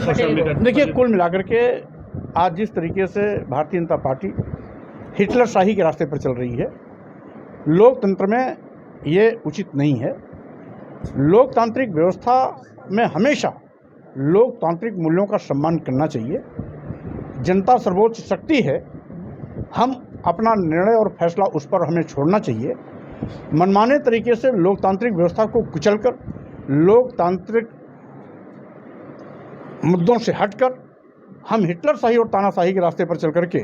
कौशाम्बी का? देखिए, कुल मिलाकर के आज जिस तरीके से भारतीय जनता पार्टी हिटलरशाही के रास्ते पर चल रही है, लोकतंत्र में ये उचित नहीं है। लोकतांत्रिक व्यवस्था में हमेशा लोकतांत्रिक मूल्यों का सम्मान करना चाहिए। जनता सर्वोच्च शक्ति है, हम अपना निर्णय और फैसला उस पर हमें छोड़ना चाहिए। मनमाने तरीके से लोकतांत्रिक व्यवस्था को कुचलकर लोकतांत्रिक मुद्दों से हटकर हम हिटलरशाही और तानाशाही के रास्ते पर चल करके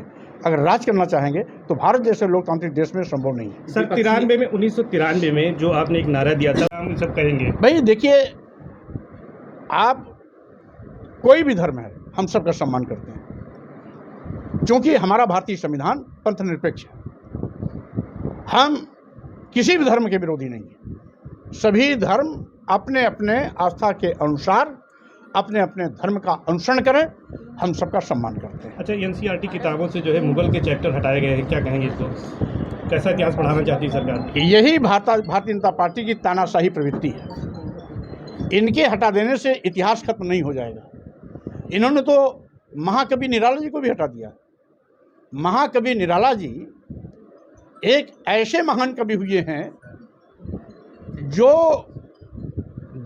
अगर राज करना चाहेंगे तो भारत जैसे लोकतांत्रिक देश में संभव नहीं है। सर, 1993 में जो आपने एक नारा दिया था, हम सब कहेंगे भाई देखिए, आप कोई भी धर्म है, हम सबका सम्मान करते हैं क्योंकि हमारा भारतीय संविधान पंथ निरपेक्ष है। हम किसी भी धर्म के विरोधी नहीं हैं। सभी धर्म अपने अपने आस्था के अनुसार अपने अपने धर्म का अनुसरण करें, हम सबका सम्मान करते हैं। अच्छा, एनसीईआरटी किताबों से जो है मुगल के चैप्टर हटाए गए हैं, क्या कहेंगे इसको? कैसा इतिहास पढ़ाना चाहती है सरकार? यही भारतीय जनता पार्टी की तानाशाही प्रवृत्ति है। इनके हटा देने से इतिहास खत्म नहीं हो जाएगा। इन्होंने तो महाकवि निराला जी को भी हटा दिया। महाकवि निराला जी एक ऐसे महान कवि हुए हैं जो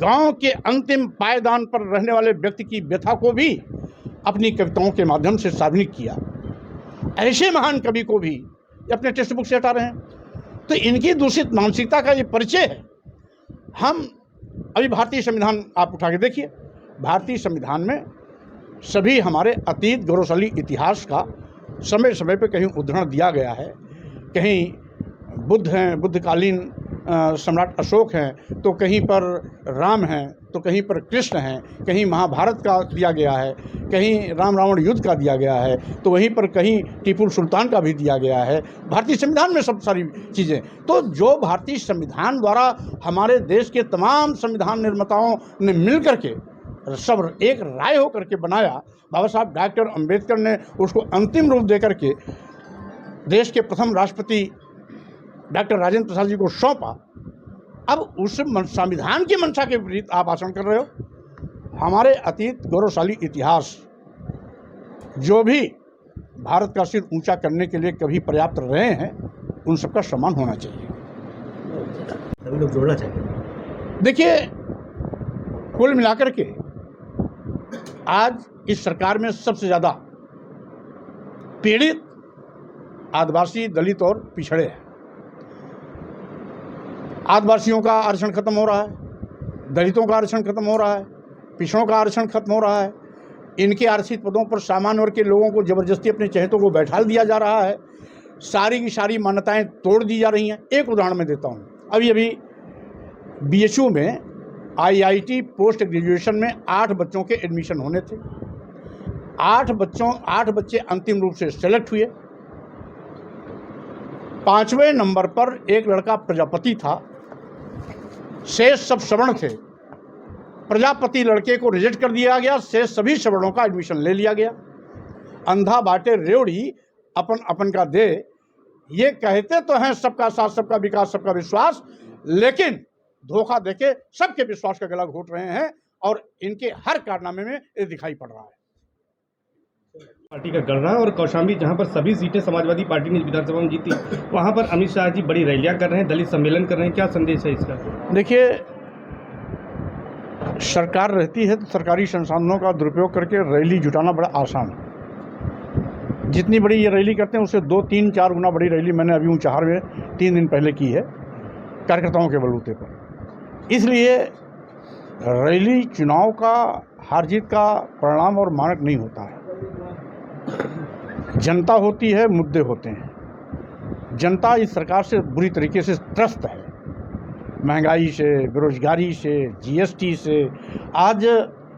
गांव के अंतिम पायदान पर रहने वाले व्यक्ति की व्यथा को भी अपनी कविताओं के माध्यम से सार्वजनिक किया। ऐसे महान कवि को भी अपने टेक्स्ट बुक से हटा रहे हैं, तो इनकी दूषित मानसिकता का ये परिचय है। हम अभी भारतीय संविधान आप उठा के देखिए, भारतीय संविधान में सभी हमारे अतीत गौरवशाली इतिहास का समय समय पर कहीं उद्धरण दिया गया है। कहीं बुद्ध हैं, बुद्धकालीन सम्राट अशोक हैं, तो कहीं पर राम हैं, तो कहीं पर कृष्ण हैं, कहीं महाभारत का दिया गया है, कहीं राम रावण युद्ध का दिया गया है, तो वहीं पर कहीं टीपू सुल्तान का भी दिया गया है। भारतीय संविधान में सब सारी चीज़ें, तो जो भारतीय संविधान द्वारा हमारे देश के तमाम संविधान निर्माताओं ने मिल करके सब एक राय होकर के बनाया, बाबा साहब डॉक्टर अम्बेडकर ने उसको अंतिम रूप दे करके देश के प्रथम राष्ट्रपति डॉक्टर राजेंद्र प्रसाद जी को सौंपा। अब उस संविधान की मंशा के विपरीत आप आचरण कर रहे हो। हमारे अतीत गौरवशाली इतिहास जो भी भारत का सिर ऊंचा करने के लिए कभी पर्याप्त रहे हैं, उन सबका सम्मान होना चाहिए। सभी लोग जोड़ना चाहिए। देखिए, कुल मिलाकर के आज इस सरकार में सबसे ज़्यादा पीड़ित आदिवासी, दलित और पिछड़े हैं। आदिवासियों का आरक्षण खत्म हो रहा है, दलितों का आरक्षण खत्म हो रहा है, पिछड़ों का आरक्षण खत्म हो रहा है। इनके आरक्षित पदों पर सामान्य वर्ग के लोगों को ज़बरदस्ती अपने चहेतों को बैठा दिया जा रहा है। सारी की सारी मान्यताएं तोड़ दी जा रही हैं। एक उदाहरण मैं देता हूं, अभी बीएचयू में आईआईटी पोस्ट ग्रेजुएशन में 8 बच्चों के एडमिशन होने थे। 8 बच्चे अंतिम रूप से सेलेक्ट हुए। 5वें नंबर पर एक लड़का प्रजापति था, शेष सब सवर्ण थे। प्रजापति लड़के को रिजेक्ट कर दिया गया, शेष सभी सवर्णों का एडमिशन ले लिया गया। अंधा बाटे रेवड़ी अपन अपन का दे, ये कहते तो हैं सबका साथ, सबका विकास, सबका विश्वास, लेकिन धोखा देके सबके विश्वास का गला घोट रहे हैं और इनके हर कारनामे में ये दिखाई पड़ रहा है। पार्टी का गढ़ रहा है और कौशाम्बी, जहां पर सभी सीटें समाजवादी पार्टी ने विधानसभा में जीती, वहां पर अमित शाह जी बड़ी रैलियां कर रहे हैं, दलित सम्मेलन कर रहे हैं, क्या संदेश है इसका? देखिए, सरकार रहती है तो सरकारी संसाधनों का दुरुपयोग करके रैली जुटाना बड़ा आसान है। जितनी बड़ी ये रैली करते हैं उससे 2, 3, 4 गुना बड़ी रैली मैंने अभी ऊंचाहार में 3 दिन पहले की है, कार्यकर्ताओं के बलबूते पर। इसलिए रैली चुनाव का हार जीत का परिणाम और मानक नहीं होता है। जनता होती है, मुद्दे होते हैं। जनता इस सरकार से बुरी तरीके से त्रस्त है, महंगाई से, बेरोजगारी से, जीएसटी से। आज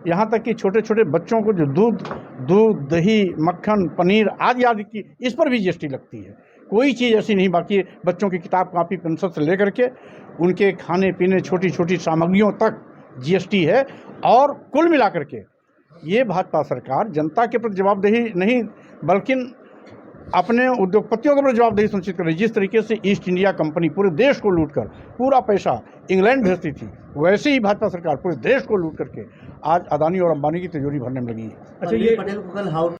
यहाँ तक कि छोटे छोटे बच्चों को जो दूध, दही, मक्खन, पनीर आदि की, इस पर भी जीएसटी लगती है। कोई चीज़ ऐसी नहीं बाकी है। बच्चों की किताब, कॉपी, पेंसिल से लेकर के उनके खाने पीने, छोटी छोटी सामग्रियों तक जीएसटी है। और कुल मिलाकर के ये भाजपा सरकार जनता के प्रति जवाबदेही नहीं, बल्कि अपने उद्योगपतियों के ऊपर जवाबदेही सुनिश्चित कर रही है। जिस तरीके से ईस्ट इंडिया कंपनी पूरे देश को लूटकर पूरा पैसा इंग्लैंड भेजती थी, वैसे ही भाजपा सरकार पूरे देश को लूट करके आज अदानी और अंबानी की तिजोरी भरने में लगी है। अच्छा, ये पटेल को कल हाउस